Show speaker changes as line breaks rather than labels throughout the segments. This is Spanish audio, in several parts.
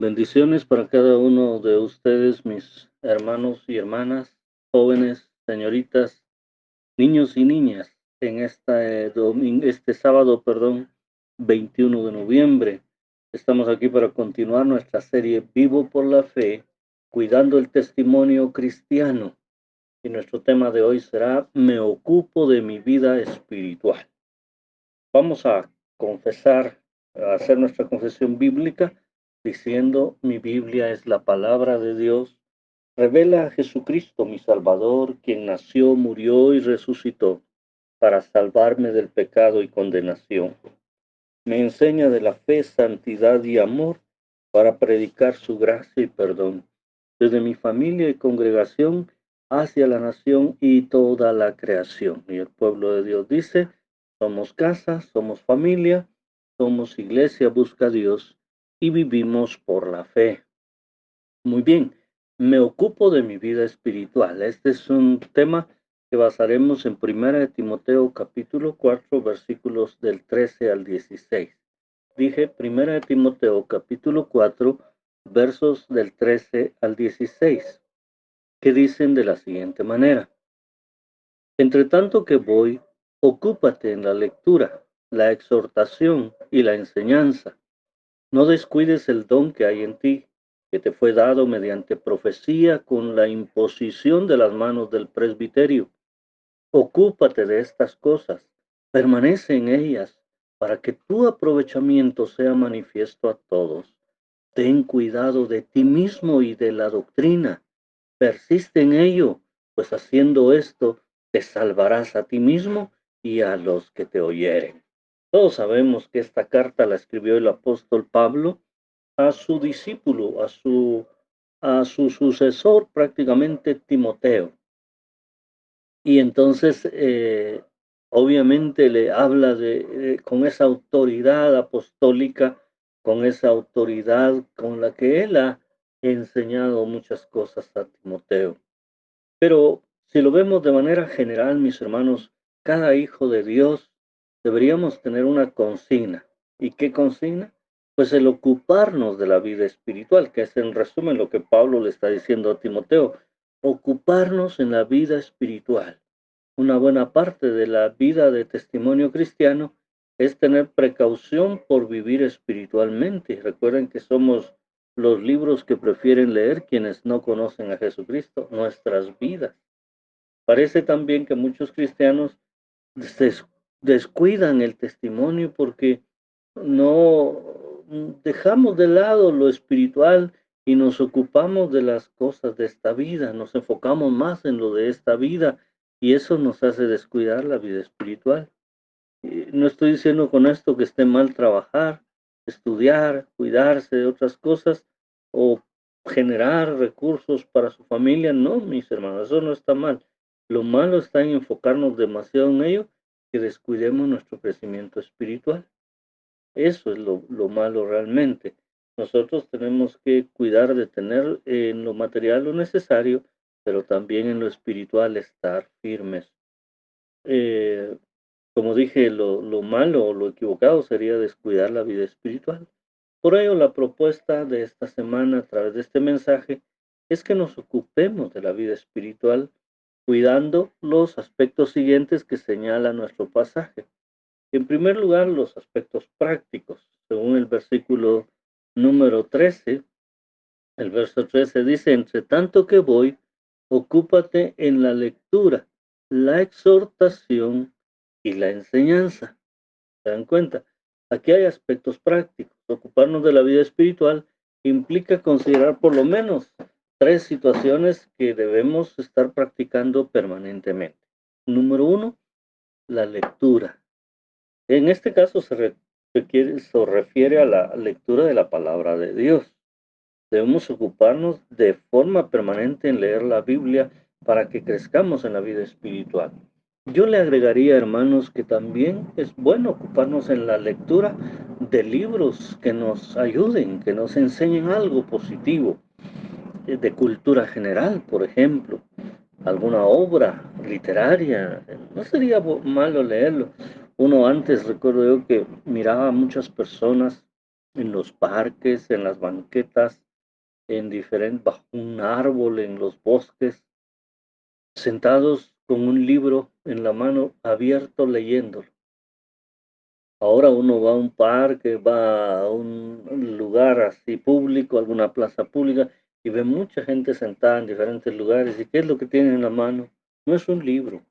Bendiciones para cada uno de ustedes, mis hermanos y hermanas, jóvenes, señoritas, niños y niñas, en este sábado, 21 de noviembre. Estamos aquí para continuar nuestra serie Vivo por la Fe, cuidando el testimonio cristiano. Y nuestro tema de hoy será Me ocupo de mi vida espiritual. Vamos a a hacer nuestra confesión bíblica diciendo, mi Biblia es la palabra de Dios, revela a Jesucristo, mi Salvador, quien nació, murió y resucitó para salvarme del pecado y condenación. Me enseña de la fe, santidad y amor para predicar su gracia y perdón, desde mi familia y congregación hacia la nación y toda la creación. Y el pueblo de Dios dice, somos casa, somos familia, somos iglesia, busca a Dios y vivimos por la fe. Muy bien, me ocupo de mi vida espiritual. Este es un tema que basaremos en 1 capítulo 4, versículos del 13 al 16. Dije 1 capítulo 4, versos del 13 al 16, que dicen de la siguiente manera. Entre tanto que voy, ocúpate en la lectura, la exhortación y la enseñanza. No descuides el don que hay en ti, que te fue dado mediante profecía con la imposición de las manos del presbiterio. Ocúpate de estas cosas, permanece en ellas, para que tu aprovechamiento sea manifiesto a todos. Ten cuidado de ti mismo y de la doctrina. Persiste en ello, pues haciendo esto te salvarás a ti mismo y a los que te oyeren. Todos sabemos que esta carta la escribió el apóstol Pablo a su discípulo, a su sucesor prácticamente Timoteo. Y entonces, obviamente le habla con esa autoridad apostólica, con esa autoridad con la que él ha enseñado muchas cosas a Timoteo. Pero si lo vemos de manera general, mis hermanos, cada hijo de Dios deberíamos tener una consigna. ¿Y qué consigna? Pues el ocuparnos de la vida espiritual, que es en resumen lo que Pablo le está diciendo a Timoteo, ocuparnos en la vida espiritual. Una buena parte de la vida de testimonio cristiano es tener precaución por vivir espiritualmente. Recuerden que somos los libros que prefieren leer quienes no conocen a Jesucristo, nuestras vidas. Parece también que muchos cristianos descuidan el testimonio porque no dejamos de lado lo espiritual y nos ocupamos de las cosas de esta vida, nos enfocamos más en lo de esta vida y eso nos hace descuidar la vida espiritual. No estoy diciendo con esto que esté mal trabajar, estudiar, cuidarse de otras cosas o generar recursos para su familia. No, mis hermanos, eso no está mal. Lo malo está en enfocarnos demasiado en ello que descuidemos nuestro crecimiento espiritual. Eso es lo malo realmente. Nosotros tenemos que cuidar de tener en lo material lo necesario, pero también en lo espiritual estar firmes. Eh, Como dije, lo malo o lo equivocado sería descuidar la vida espiritual. Por ello, la propuesta de esta semana a través de este mensaje es que nos ocupemos de la vida espiritual cuidando los aspectos siguientes que señala nuestro pasaje. En primer lugar, los aspectos prácticos. Según el versículo número 13, el verso 13 dice, entre tanto que voy, ocúpate en la lectura, la exhortación y la enseñanza. ¿Se dan cuenta? Aquí hay aspectos prácticos. Ocuparnos de la vida espiritual implica considerar por lo menos tres situaciones que debemos estar practicando permanentemente. Número uno, la lectura. En este caso se refiere a la lectura de la palabra de Dios. Debemos ocuparnos de forma permanente en leer la Biblia para que crezcamos en la vida espiritual. Yo le agregaría, hermanos, que también es bueno ocuparnos en la lectura de libros que nos ayuden, que nos enseñen algo positivo, de cultura general, por ejemplo, alguna obra literaria. No sería malo leerlo. Uno antes, recuerdo yo, que miraba a muchas personas en los parques, en las banquetas, bajo un árbol, en los bosques, sentados con un libro en la mano, abierto, leyéndolo. Ahora uno va a un parque, va a un lugar así público, alguna plaza pública, y ve mucha gente sentada en diferentes lugares. ¿Y qué es lo que tienen en la mano? No es un libro,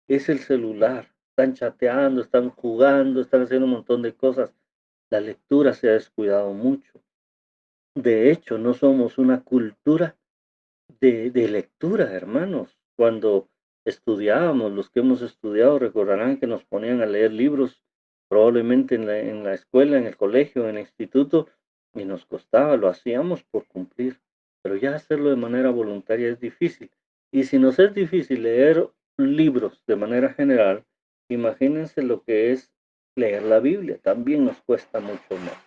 es el celular. Están chateando, están jugando, están haciendo un montón de cosas. La lectura se ha descuidado mucho. De hecho, no somos una cultura de lectura, hermanos. Cuando estudiábamos, los que hemos estudiado recordarán que nos ponían a leer libros, probablemente en la escuela, en el colegio, en el instituto, y nos costaba, lo hacíamos por cumplir, pero ya hacerlo de manera voluntaria es difícil. Y si nos es difícil leer libros de manera general, imagínense lo que es leer la Biblia, también nos cuesta mucho más.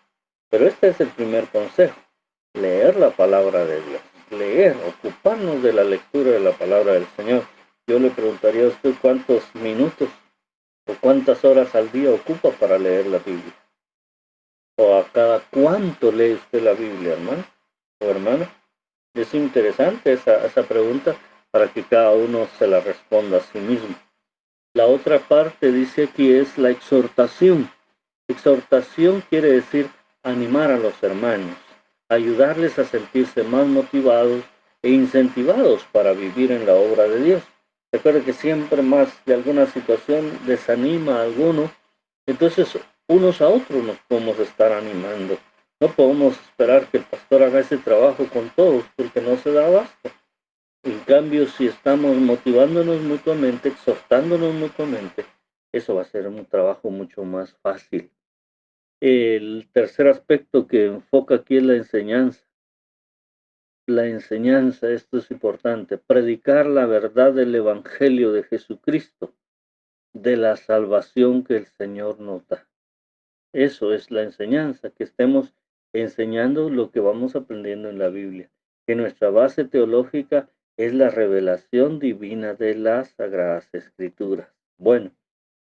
Pero este es el primer consejo, leer la palabra de Dios, leer, ocuparnos de la lectura de la palabra del Señor. Yo le preguntaría a usted cuántos minutos o cuántas horas al día ocupa para leer la Biblia. O a cada cuánto lee usted la Biblia, hermano o hermana. Es interesante esa pregunta para que cada uno se la responda a sí mismo. La otra parte dice aquí es la exhortación. Exhortación quiere decir animar a los hermanos, ayudarles a sentirse más motivados e incentivados para vivir en la obra de Dios. Recuerde que siempre más de alguna situación desanima a alguno, entonces unos a otros nos podemos estar animando. No podemos esperar que el pastor haga ese trabajo con todos porque no se da abasto. En cambio, si estamos motivándonos mutuamente, exhortándonos mutuamente, eso va a ser un trabajo mucho más fácil. El tercer aspecto que enfoca aquí es la enseñanza. La enseñanza, esto es importante, predicar la verdad del Evangelio de Jesucristo, de la salvación que el Señor nos da. Eso es la enseñanza, que estemos enseñando lo que vamos aprendiendo en la Biblia, que nuestra base teológica es la revelación divina de las Sagradas Escrituras. Bueno,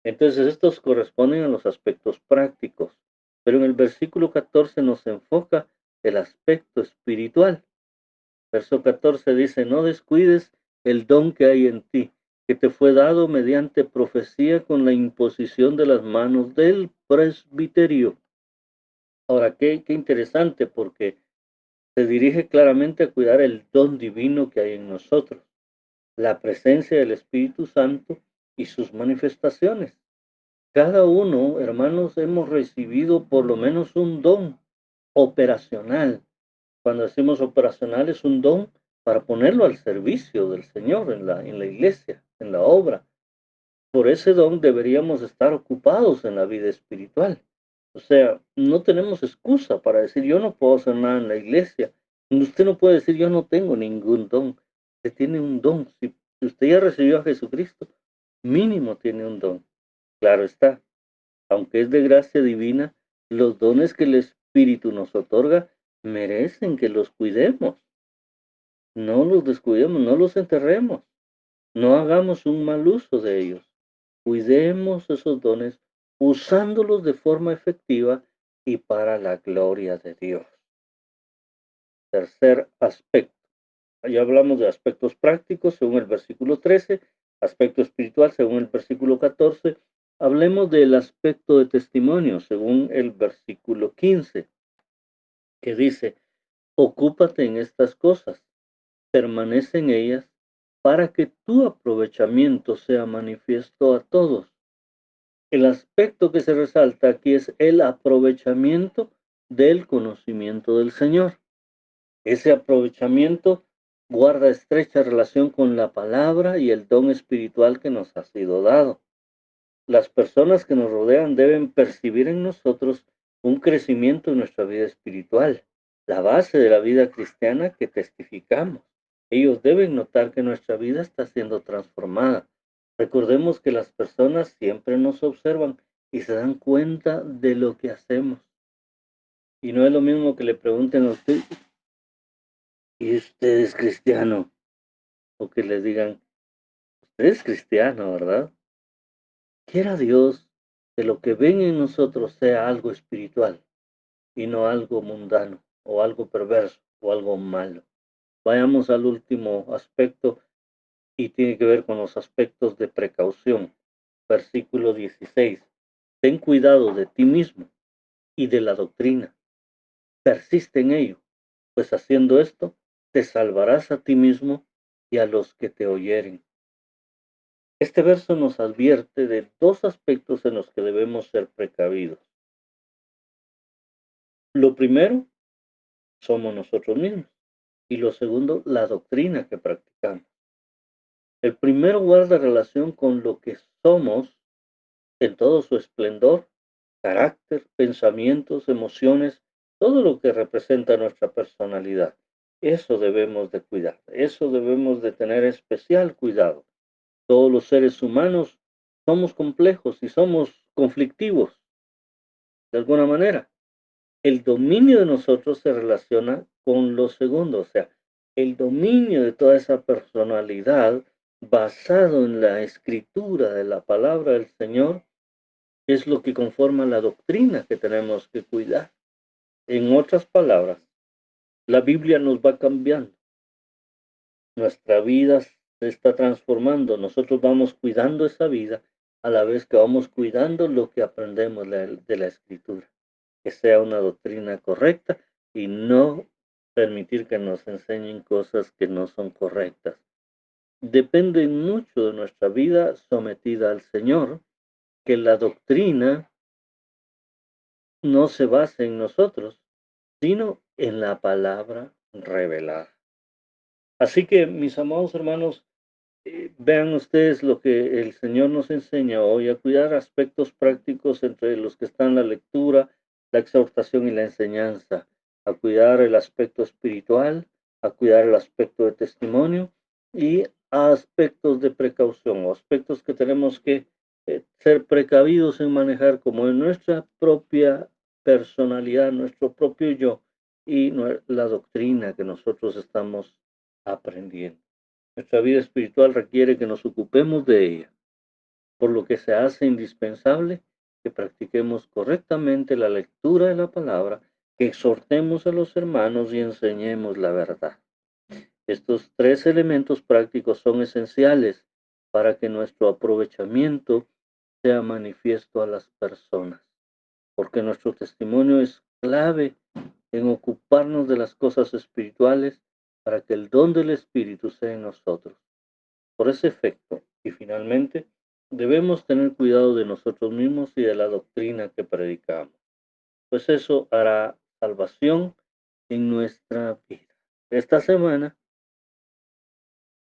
entonces estos corresponden a los aspectos prácticos, pero en el versículo 14 nos enfoca el aspecto espiritual. Verso 14 dice, no descuides el don que hay en ti, que te fue dado mediante profecía con la imposición de las manos del presbiterio. Ahora, qué interesante, porque se dirige claramente a cuidar el don divino que hay en nosotros, la presencia del Espíritu Santo y sus manifestaciones. Cada uno, hermanos, hemos recibido por lo menos un don operacional. Cuando decimos operacional es un don para ponerlo al servicio del Señor en la iglesia, en la obra. Por ese don deberíamos estar ocupados en la vida espiritual. O sea, no tenemos excusa para decir yo no puedo hacer nada en la iglesia. Usted no puede decir yo no tengo ningún don. Usted tiene un don. Si usted ya recibió a Jesucristo, mínimo tiene un don. Claro está, aunque es de gracia divina, los dones que el Espíritu nos otorga merecen que los cuidemos. No los descuidemos, no los enterremos, no hagamos un mal uso de ellos. Cuidemos esos dones usándolos de forma efectiva y para la gloria de Dios. Tercer aspecto. Ya hablamos de aspectos prácticos según el versículo 13, aspecto espiritual según el versículo 14. Hablemos del aspecto de testimonio según el versículo 15, que dice, ocúpate en estas cosas, permanece en ellas, para que tu aprovechamiento sea manifiesto a todos. El aspecto que se resalta aquí es el aprovechamiento del conocimiento del Señor. Ese aprovechamiento guarda estrecha relación con la palabra y el don espiritual que nos ha sido dado. Las personas que nos rodean deben percibir en nosotros un crecimiento en nuestra vida espiritual, la base de la vida cristiana que testificamos. Ellos deben notar que nuestra vida está siendo transformada. Recordemos que las personas siempre nos observan y se dan cuenta de lo que hacemos. Y no es lo mismo que le pregunten a usted, ¿y usted es cristiano? O que les digan, usted es cristiano, ¿verdad? Quiera Dios que lo que ven en nosotros sea algo espiritual. y no algo mundano o algo perverso o algo malo. Vayamos al último aspecto y tiene que ver con los aspectos de precaución. Versículo 16. Ten cuidado de ti mismo y de la doctrina. Persiste en ello, pues haciendo esto te salvarás a ti mismo y a los que te oyeren. Este verso nos advierte de dos aspectos en los que debemos ser precavidos. Lo primero, somos nosotros mismos. Y lo segundo, la doctrina que practicamos. El primero guarda relación con lo que somos en todo su esplendor, carácter, pensamientos, emociones, todo lo que representa nuestra personalidad. Eso debemos de cuidar, eso debemos de tener especial cuidado. Todos los seres humanos somos complejos y somos conflictivos, de alguna manera. El dominio de nosotros se relaciona con lo segundo, o sea, el dominio de toda esa personalidad basado en la escritura de la palabra del Señor es lo que conforma la doctrina que tenemos que cuidar. En otras palabras, la Biblia nos va cambiando. Nuestra vida se está transformando. Nosotros vamos cuidando esa vida a la vez que vamos cuidando lo que aprendemos de la Escritura. Que sea una doctrina correcta y no permitir que nos enseñen cosas que no son correctas. Depende mucho de nuestra vida sometida al Señor, que la doctrina no se base en nosotros, sino en la palabra revelada. Así que, mis amados hermanos, vean ustedes lo que el Señor nos enseña hoy, a cuidar aspectos prácticos entre los que están la lectura, la exhortación y la enseñanza, a cuidar el aspecto espiritual, a cuidar el aspecto de testimonio y a aspectos de precaución, o aspectos que tenemos que ser precavidos en manejar como en nuestra propia personalidad, nuestro propio yo y la doctrina que nosotros estamos aprendiendo. Nuestra vida espiritual requiere que nos ocupemos de ella, por lo que se hace indispensable que practiquemos correctamente la lectura de la palabra, que exhortemos a los hermanos y enseñemos la verdad. Estos tres elementos prácticos son esenciales para que nuestro aprovechamiento sea manifiesto a las personas, porque nuestro testimonio es clave en ocuparnos de las cosas espirituales para que el don del Espíritu sea en nosotros. Por ese efecto, y finalmente, debemos tener cuidado de nosotros mismos y de la doctrina que predicamos, pues eso hará salvación en nuestra vida. Esta semana,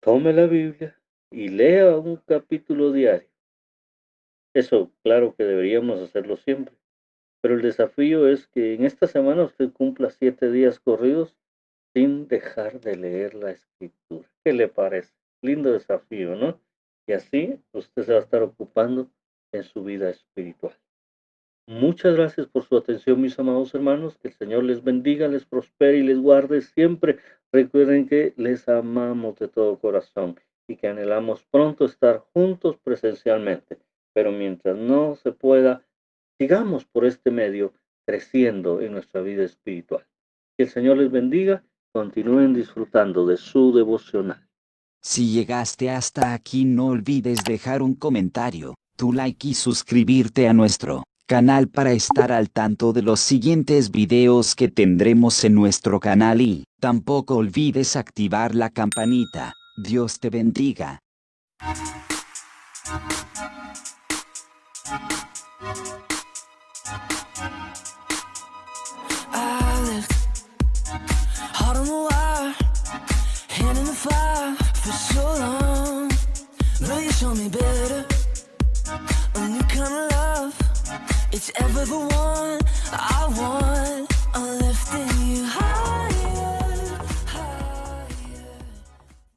tome la Biblia y lea un capítulo diario. Eso, claro que deberíamos hacerlo siempre, pero el desafío es que en esta semana usted cumpla 7 días corridos sin dejar de leer la escritura. ¿Qué le parece? Lindo desafío, ¿no? Y así usted se va a estar ocupando en su vida espiritual. Muchas gracias por su atención, mis amados hermanos. Que el Señor les bendiga, les prospere y les guarde siempre. Recuerden que les amamos de todo corazón y que anhelamos pronto estar juntos presencialmente. Pero mientras no se pueda, sigamos por este medio creciendo en nuestra vida espiritual. Que el Señor les bendiga. Continúen disfrutando de su devocional.
Si llegaste hasta aquí, no olvides dejar un comentario, tu like y suscribirte a nuestro canal para estar al tanto de los siguientes videos que tendremos en nuestro canal y tampoco olvides activar la campanita. Dios te bendiga.
Show me better, a new kind of love. It's ever the one I want. I'm lifting you high.